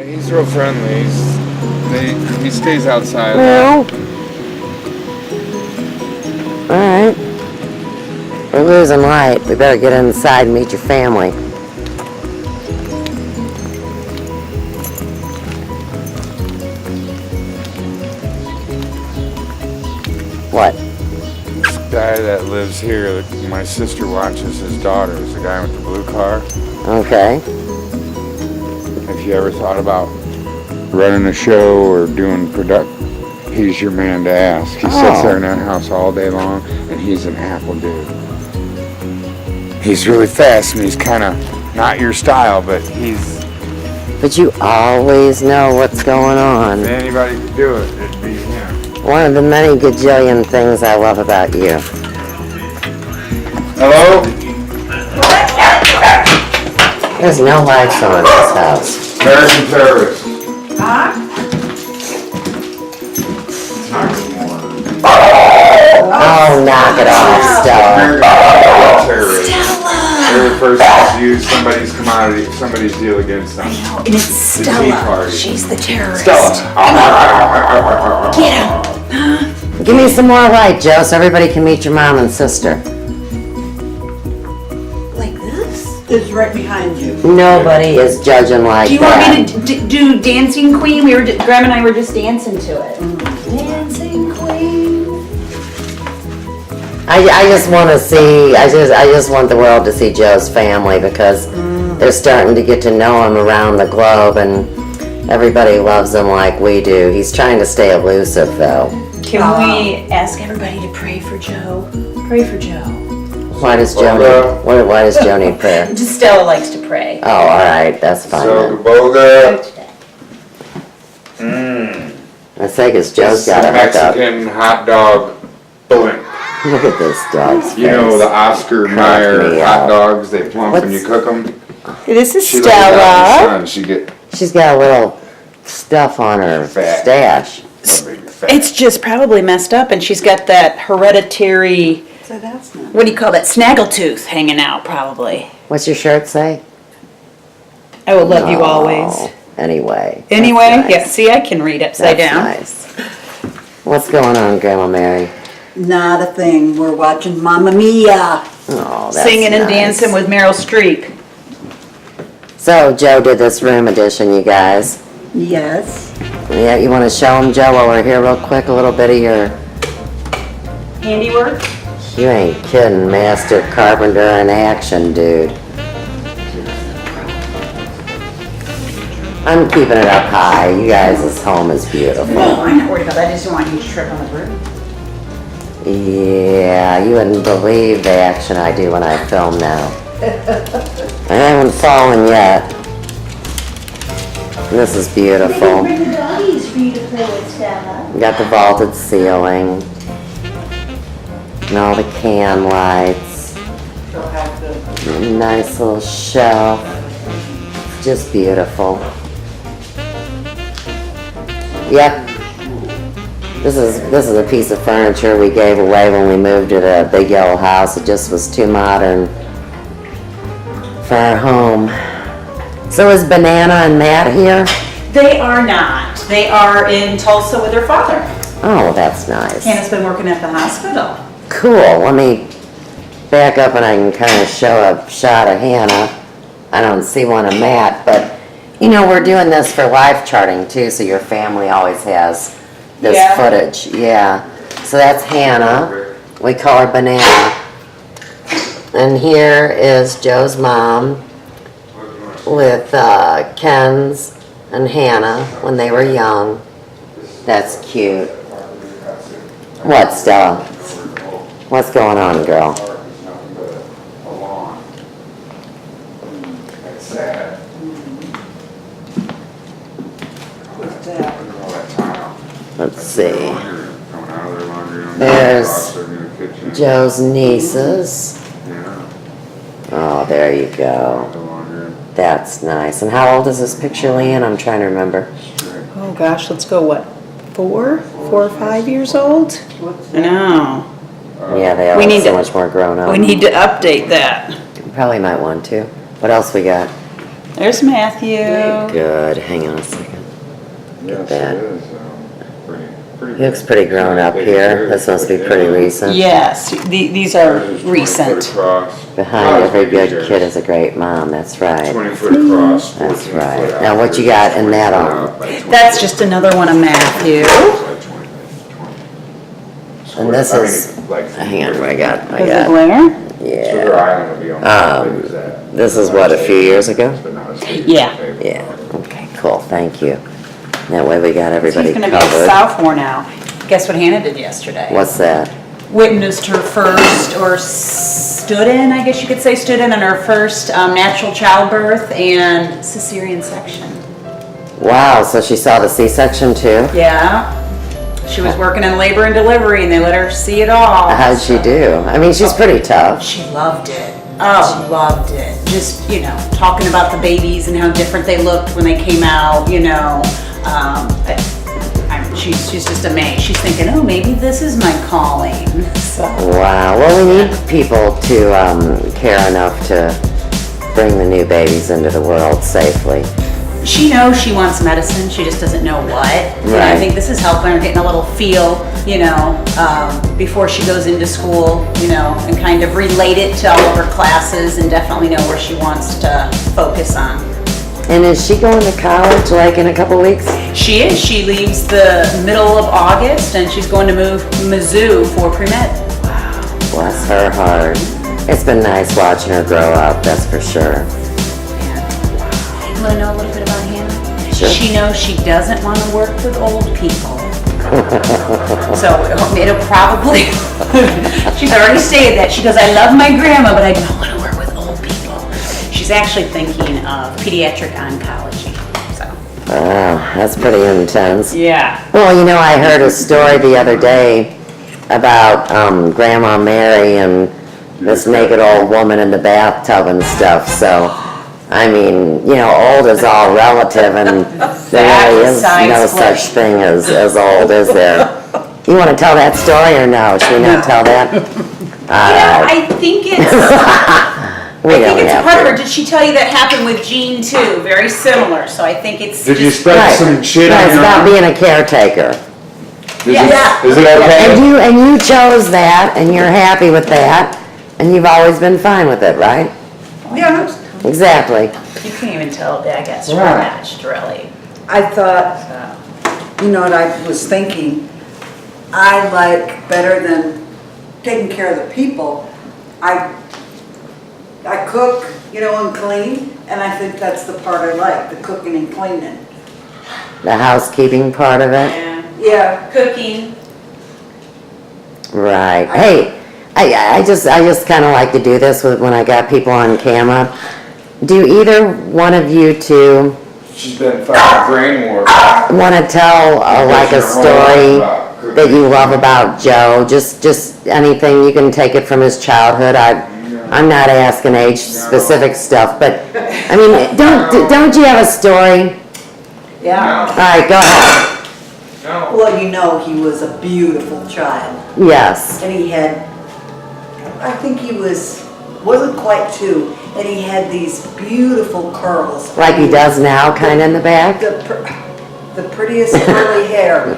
He's real friendly. He stays outside. Well, alright. We're losing light. We better get inside and meet your family. What? This guy that lives here, my sister watches his daughters, the guy with the blue car. Okay. If you ever thought about running a show or doing he's your man to ask. He sits there in that house all day long, and he's an Apple dude. He's really fast, and he's kind of not your style, but he's... But you always know what's going on. If anybody could do it, it'd be him. One of the many gajillion things I love about you. Hello? There's no lights on in this house. American terrorist. Huh? Oh, knock it off, Stella. American terrorist. Stella! Every person has used somebody's commodity, somebody's deal against them. I know, and it's The Tea Stella. Party. She's the terrorist. Stella. Get him. Give me some more light, Joe, so everybody can meet your mom and sister. Like this? It's right behind you. Nobody is judging like Do you that. want me to do Dancing Queen? Graham and I were just dancing to it. Dancing Queen. I just want to see, I just want the world to see Joe's family because they're starting to get to know him around the globe and everybody loves him like we do. He's trying to stay elusive though. Can we ask everybody to pray for Joe? Pray for Joe. Why does Joe need, why does Joe need prayer? Just Stella likes to pray. Oh, alright, that's fine So, then. Boga. I say because Joe's got a hookup. Mexican hot dog blimp. Look at this dog's face. You know the Oscar me Mayer up. hot dogs, they plump when you What's- cook them? This is She lays out in the Stella. sun, she get She's got a little stuff on her Fat. stash. It's just probably messed up, and she's got that hereditary, So that's not. what do you call that, snaggletooth hanging out, probably. What's your shirt say? I will love you Oh, always. Anyway. Anyway, that's yeah, nice. see, I can read upside That's down. nice. What's going on, Grandma Mary? Not a thing. We're watching Mamma Mia. Oh, that's Singing and nice. dancing with Meryl Streep. So Joe did this room edition, you guys. Yes. Yeah, you want to show them, Joe, while we're here real quick, a little bit of your... Handiwork? You ain't kidding, master carpenter in action, dude. I'm keeping it up high. You guys' home is beautiful. No, I'm not worried about that. I just don't want you to trip on the roof. Yeah, you wouldn't believe the action I do when I film now. I haven't fallen yet. This is beautiful. Bring the doggies for you to play with, Stella. We got the vaulted ceiling. And all the can lights. Nice little shelf. Just beautiful. Yep. This is a piece of furniture we gave away when we moved to the big yellow house. It just was too modern for our home. So is Banana and Matt here? They are not. They are in Tulsa with their father. Oh, that's nice. Hannah's been working at the hospital. Cool. Let me back up and I can kind of show a shot of Hannah. I don't see one of Matt, but you know, we're doing this for LifeCharting too, so your family always has this footage. Yeah. So that's Hannah. We call her Banana. And here is Joe's mom with Ken's and Hannah when they were young. That's cute. What, Stella? What's going on, girl? That's sad. What's that? Let's see. Coming out of their laundry room. There's Across their new kitchen. Joe's nieces. Yeah. Oh, there you go. The laundry room. That's nice. And how old is this picture, Leanne? I'm trying to remember. Oh gosh, let's go what? 4 or 5 years old? What's I know. Yeah, they all We look need so to- much more grown up. We need to update that. Probably might want to. What else we got? There's Matthew. Good. Hang on a second. Yes, that. it is. Pretty He looks pretty grown up here. This must be pretty recent. Yes, these are There's 20 foot recent. across. Behind every good kid is a great mom. That's right. 20 foot across. That's 14 right. foot out. Now, what you got in that 20 arm? foot out by 20 That's just another one of Matthew. And this I mean, is. like, Hang on, I got. Is it Blair? Sugar Yeah. Island would be on the big as that. This is what, a few years ago? But not as big as Yeah. the table. Yeah. Okay. Cool. Thank you. That way we got She's everybody gonna be a covered. sophomore now. Guess what Hannah did yesterday? What's that? Witnessed her first, or stood in, I guess you could say, stood in on her first natural childbirth and cesarean section. Wow. So she saw the C-section too. Yeah. She was working in labor and delivery and they let her see it all. How'd she do? I mean, she's pretty tough. She loved it. Oh, she loved it. Just, talking about the babies and how different they looked when they came out, she's just amazed. She's thinking, oh, maybe this is my calling. So, Wow. Well, we need people to care enough to bring the new babies into the world safely. she knows she wants medicine, she just doesn't know what. And I Right. think this is helping her getting a little feel, before she goes into school, and kind of relate it to all of her classes and definitely know where she wants to focus on. And is she going to college like in a couple weeks? She is. She leaves the middle of August and she's going to move Mizzou for pre-med. Bless her heart. It's been nice watching her grow up, that's for sure. You want to know a little bit about Hannah? Sure. She knows she doesn't want to work with old people. So it'll probably, she's already stated that. She goes, I love my grandma, but I don't want to work with old people. She's actually thinking of pediatric oncology, so. Wow, that's pretty intense. Yeah. Well, I heard a story the other day about Grandma Mary and this naked old woman in the bathtub and stuff, so, I mean, old is all relative, and there really is no such thing as old, is there? You want to tell that story or no? Should we not tell that? I think it's, We I don't think it's have part of her. to. Did she tell you that happened with Jean too? Very similar, so I think it's. Did you just- spread Right. some shit No, on it's your about arm? being a caretaker. Yeah. Is it okay? And you chose that, and you're happy with that, and you've always been fine with it, right? Yeah, Exactly. You can't even tell, I guess, we're Right. matched, really. I thought, you know what I was thinking? I like better than taking care of the people. I cook, and clean, and I think that's the part I like, the cooking and cleaning. The housekeeping part of it. Yeah, Cooking. Right. Hey, I just kind of like to do this when I got people on camera. Do either one of you two She's been fighting brain war. want to tell like a story that you love about Joe? Just anything. You can take it from his childhood. I'm not asking age-specific stuff, but I mean, don't you have a story? yeah. All right, go ahead. No. Well, he was a beautiful child. Yes. And he had, I think he wasn't quite 2, and he had these beautiful curls. Like he does now, kind of in the back? The prettiest curly hair.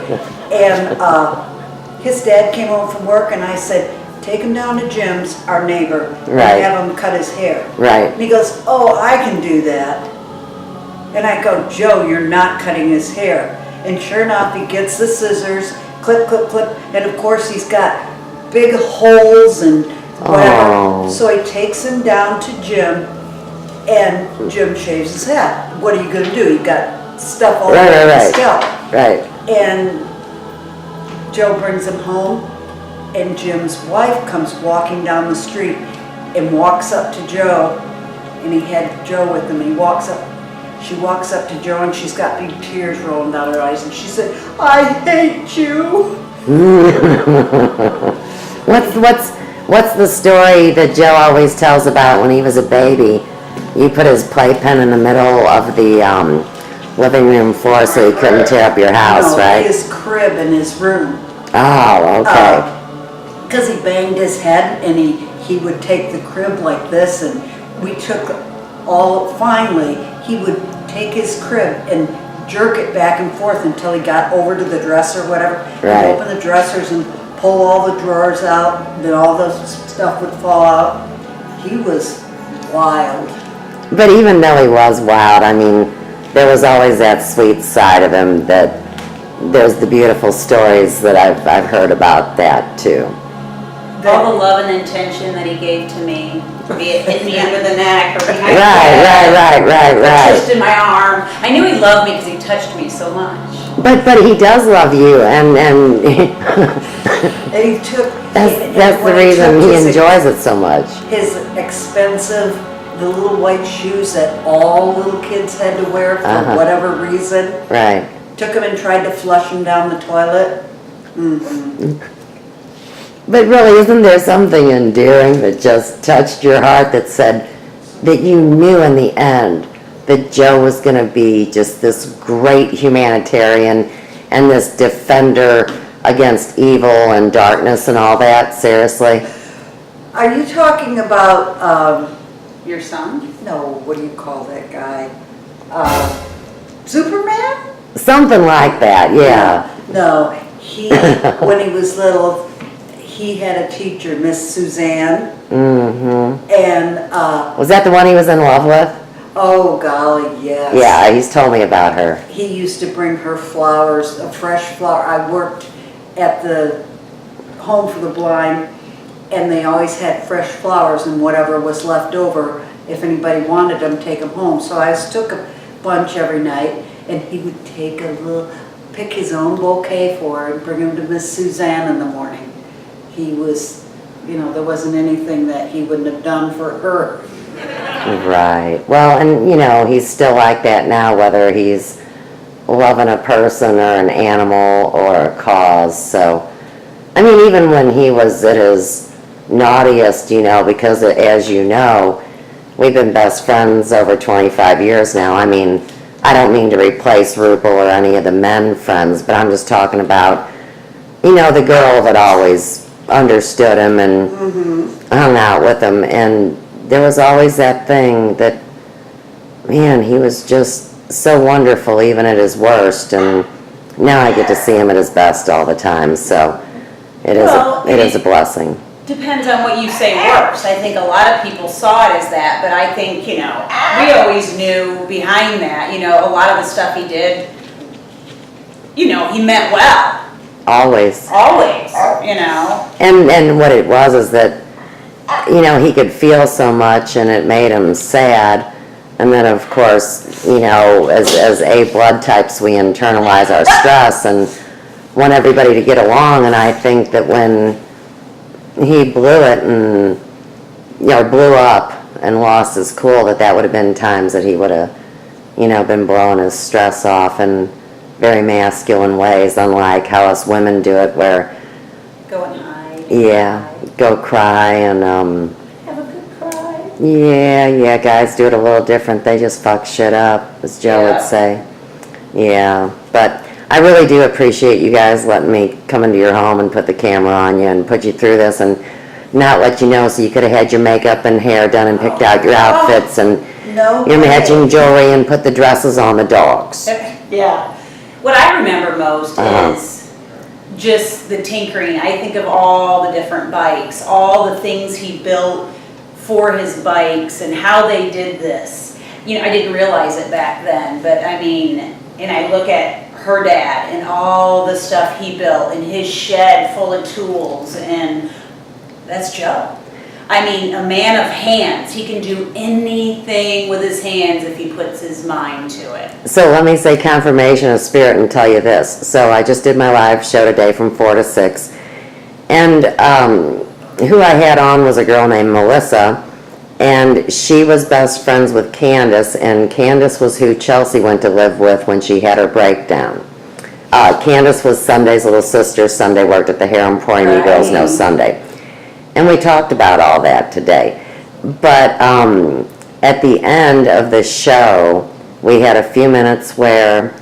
And his dad came home from work and I said, take him down to Jim's, our neighbor, Right. and have him cut his hair. Right. And he goes, oh, I can do that. And I go, Joe, you're not cutting his hair. And sure enough, he gets the scissors, clip, clip, clip, and of course he's got big holes and whatever. Oh. So he takes him down to Jim, and Jim shaves his head. What are you gonna do? You got stuff all over Right. his scalp. Right. And Joe brings him home, and Jim's wife comes walking down the street and walks up to Joe, and he had Joe with him, and she walks up to Joe, and she's got big tears rolling down her eyes, and she said, I hate you. What's the story that Joe always tells about when he was a baby? You put his playpen in the middle of the living room floor so he couldn't tear up your house, No, right? his crib in his room. Oh, okay. Because he banged his head, and he would take the crib like this, and we took finally, he would take his crib and jerk it back and forth until he got over to the dresser, whatever. Right. He'd open the dressers and pull all the drawers out, then all the stuff would fall out. He was wild. But even though he was wild, I mean, there was always that sweet side of him that there's the beautiful stories that I've heard about that too. All the love and attention that he gave to me, be it hitting me under the neck or behind the Right. twist in my arm. I knew he loved me because he touched me so much. But he does love you, and And he took... that's the reason he enjoys it so much. His expensive, the little white shoes that all little kids had to wear for whatever reason. Right. Took him and tried to flush him down the toilet. Mm-hmm. But really, isn't there something endearing that just touched your heart that said that you knew in the end that Joe was going to be just this great humanitarian and this defender against evil and darkness and all that? Seriously? Are you talking about, Your son? no, what do you call that guy? Superman? Something like that, yeah. No, he, when he was little, he had a teacher, Miss Suzanne, Mm-hmm. and, Was that the one he was in love with? oh golly, yes. Yeah, he's told me about her. He used to bring her flowers, a fresh flower. I worked at the Home for the Blind, and they always had fresh flowers, and whatever was left over, if anybody wanted them, take them home. So I just took a bunch every night, and he would take pick his own bouquet for her and bring them to Miss Suzanne in the morning. He was, there wasn't anything that he wouldn't have done for her. Right. Well, and he's still like that now, whether he's loving a person or an animal or a cause. So, I mean, even when he was at his naughtiest, because as you know, we've been best friends over 25 years now. I mean, I don't mean to replace Rupel or any of the men friends, but I'm just talking about, the girl that always understood him and hung out with him. And there was always that thing that, man, he was just so wonderful even at his worst. And now I get to see him at his best all the time. So it is a blessing. Depends on what you say worse. I think a lot of people saw it as that, but I think, we always knew behind that, a lot of the stuff he did, he meant well. Always. Always, And what it was is that, he could feel so much and it made him sad. And then, of course, as A blood types, we internalize our stress and want everybody to get along. And I think that when he blew it and, blew up and lost his cool, that would have been times that he would have, been blowing his stress off in very masculine ways, unlike how us women do it, where, go and hide. yeah, go cry and, Have a good cry. yeah, guys do it a little different. They just fuck shit up, as Joe would say. Yeah, but I really do appreciate you guys letting me come into your home and put the camera on you and put you through this and not let you know, so you could have had your makeup and hair done and picked out your outfits and your matching jewelry and put the dresses on the dogs. Yeah. What I remember most is just the tinkering. I think of all the different bikes, all the things he built for his bikes and how they did this. I didn't realize it back then, but I mean, and I look at her dad and all the stuff he built and his shed full of tools, and that's Joe. I mean, a man of hands. He can do anything with his hands if he puts his mind to it. So let me say confirmation of spirit and tell you this. So I just did my live show today from 4 to 6. And who I had on was a girl named Melissa. And she was best friends with Candace. And Candace was who Chelsea went to live with when she had her breakdown. Candace was Sunday's little sister. Sunday worked at the hair Emporium. You girls know Sunday. And we talked about all that today. But at the end of the show, we had a few minutes where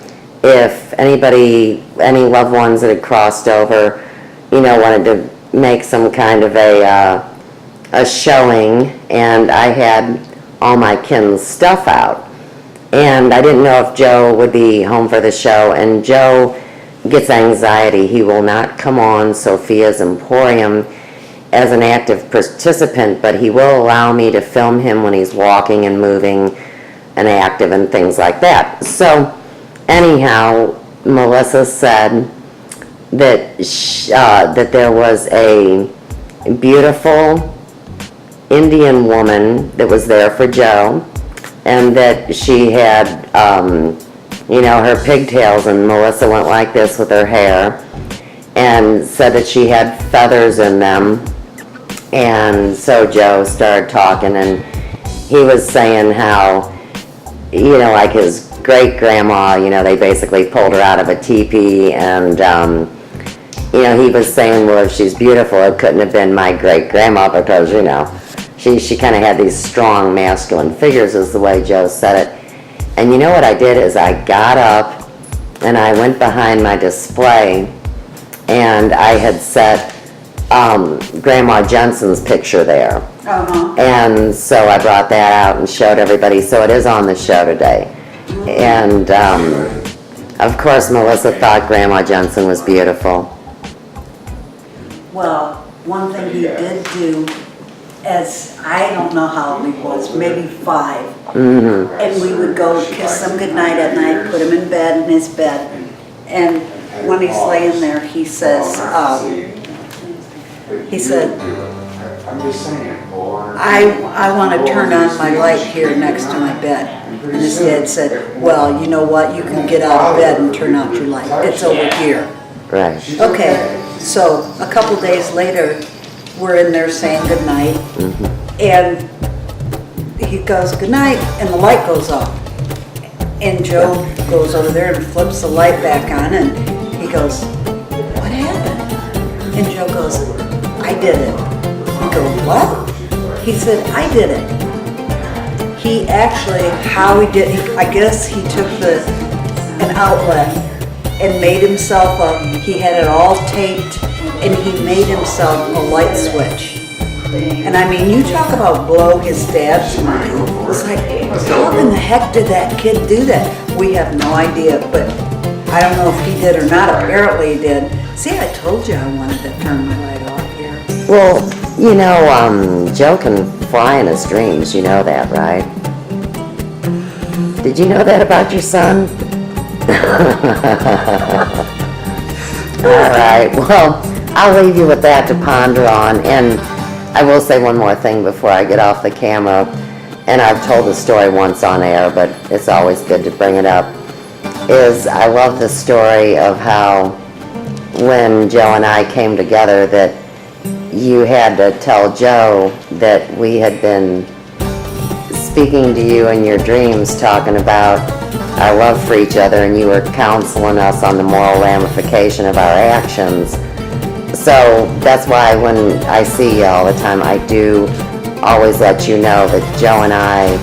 if anybody, any loved ones that had crossed over, wanted to make some kind of a showing, and I had all my kin's stuff out. And I didn't know if Joe would be home for the show, and Joe gets anxiety. He will not come on Sophia's Emporium as an active participant, but he will allow me to film him when he's walking and moving and active and things like that. So anyhow, Melissa said that that there was a beautiful Indian woman that was there for Joe, and that she had, her pigtails, and Melissa went like this with her hair, and said that she had feathers in them. And so Joe started talking, and he was saying how, like his great-grandma, they basically pulled her out of a teepee, and, he was saying, well, if she's beautiful, it couldn't have been my great-grandma, because, she kind of had these strong masculine figures, is the way Joe said it. And you know what I did is I got up and I went behind my display, and I had set Grandma Jensen's picture there. Uh-huh. And so I brought that out and showed everybody. So it is on the show today. And of course Melissa thought Grandma Jensen was beautiful. Well, one thing he did do, as I don't know how old he was, maybe 5. Mm-hmm. And we would go kiss him goodnight at night, put him in bed, in his bed. And when he's laying there, he says, I'm just saying, I want to turn on my light here next to my bed. And his dad said, well, you know what, you can get out of bed and turn out your light. It's over here. Right. Okay, so a couple days later, we're in there saying goodnight, and he goes, goodnight, and the light goes off. And Joe goes over there and flips the light back on, and he goes, what happened? And Joe goes, I did it. He goes, what? He said, I did it. He actually, how he did, I guess he took an outlet and made himself he had it all taped, and he made himself a light switch. And I mean, you talk about blow his dad's mind. It's like, how in the heck did that kid do that? We have no idea, but I don't know if he did or not. Apparently he did. See, I told you I wanted to turn my light off here. Well, Joe can fly in his dreams. You know that, right? Did you know that about your son? All right, well, I'll leave you with that to ponder on. And I will say one more thing before I get off the camera. And I've told the story once on air, but it's always good to bring it up. I love the story of how when Joe and I came together, that you had to tell Joe that we had been speaking to you in your dreams, talking about our love for each other, and you were counseling us on the moral ramification of our actions. So that's why when I see you all the time, I do always let you know that Joe and I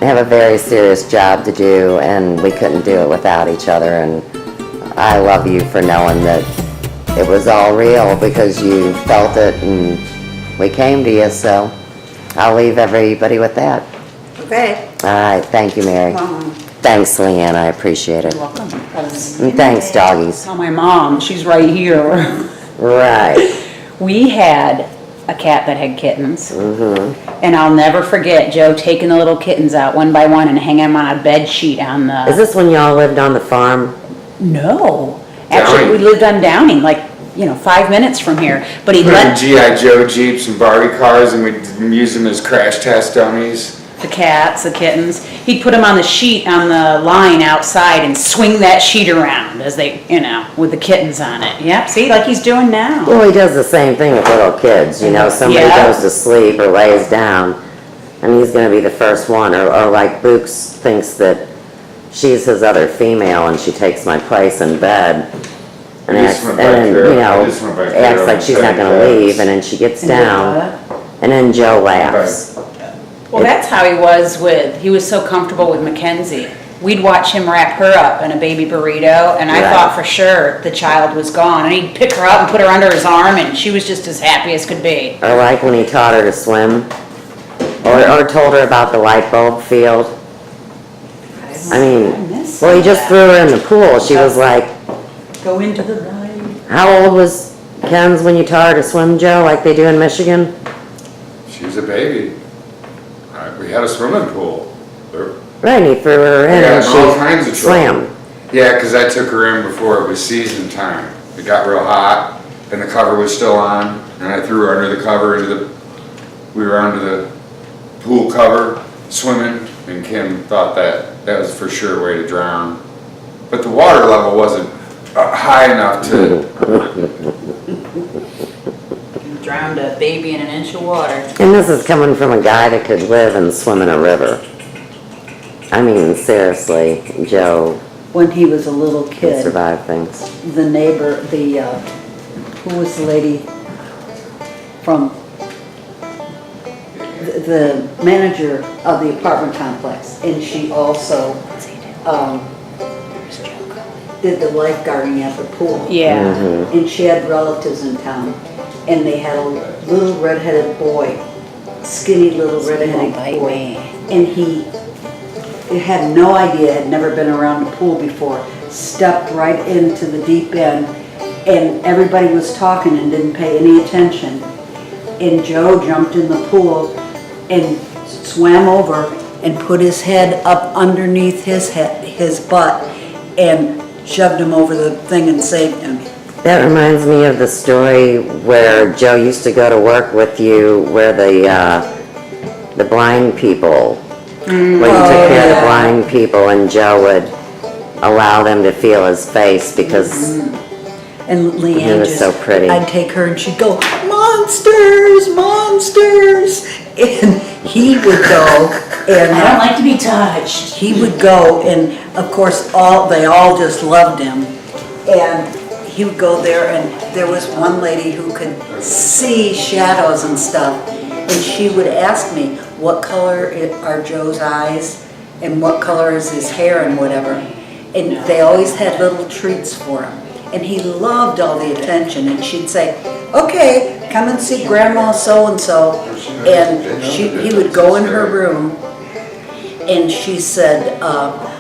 have a very serious job to do, and we couldn't do it without each other. And I love you for knowing that it was all real, because you felt it and we came to you. So I'll leave everybody with that. Okay. All right, thank you, Mary. Thanks, Leanne, I appreciate it. You're welcome. And thanks, doggies. Tell my mom, she's right here. Right. We had a cat that had kittens. Mm-hmm. And I'll never forget Joe taking the little kittens out one by one and hanging them on a bed sheet on the... Is this when y'all lived on the farm? No. Actually, we lived on Downing, 5 minutes from here. But he put in let G.I. Joe Jeeps and Barbie cars, and we'd use them as crash test dummies. the cats, the kittens, he'd put them on the sheet on the line outside and swing that sheet around as they, with the kittens on it. Yep, see, like he's doing now. Well, he does the same thing with little kids, somebody Yeah. goes to sleep or lays down, and he's gonna be the first one, or like Books thinks that she's his other female and she takes my place in bed. And acts, acts like she's not gonna leave, and then she gets down, and then Joe laughs. Well, that's how he was so comfortable with Mackenzie. We'd watch him wrap her up in a baby burrito, and I thought for sure the child was gone. And he'd pick her up and put her under his arm, and she was just as happy as could be. Or like when he taught her to swim, or told her about the light bulb field. nice. Well, he just threw her in the pool. She was like, Go into the ride. how old was Ken's when you taught her to swim, Joe, like they do in Michigan? She was a baby. We had a swimming pool. Right, and he threw her in Yeah, and all kinds she of trouble. swam. Yeah, because I took her in before it was season time. It got real hot, and the cover was still on, and I threw her under the cover we were under the pool cover, swimming, and Kim thought that was for sure a way to drown. But the water level wasn't high enough to, Drowned a baby in an inch of water. And this is coming from a guy that could live and swim in a river. I mean, seriously, Joe When he was a little can kid, survive things. the neighbor, who was the lady from, the manager of the apartment complex, and she also, did the lifeguarding at the pool. Yeah. And she had relatives in town, and they had a little redheaded boy, skinny little redheaded bite boy. me. And he had no idea, had never been around a pool before, stepped right into the deep end, and everybody was talking and didn't pay any attention. And Joe jumped in the pool and swam over and put his head up underneath his butt, and shoved him over the thing and saved him. That reminds me of the story where Joe used to go to work with you, where the blind people, where you took care of the blind people, and Joe would allow them to feel his face because And he Leanne was so pretty. I'd take her and she'd go, monsters, monsters, and he would go and I don't like to be touched. he would go, and of course they all just loved him, and he would go there, and there was one lady who could see shadows and stuff, and she would ask me, what color are Joe's eyes and what color is his hair and whatever, and they always had little treats for him, and he loved all the attention, and she'd say, okay, come and see grandma so-and-so, and he would go in her room, and she said, oh,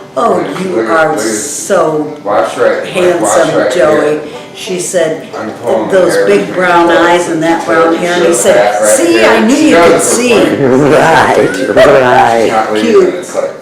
you are so watch right handsome, here. Joey. She said, I'm pulling those the hair big between brown your eyes and that brown hair. And he said, Right see, here. I knew She you does could it for see. fun. Right, She's right. not leaving, Cute. it's like,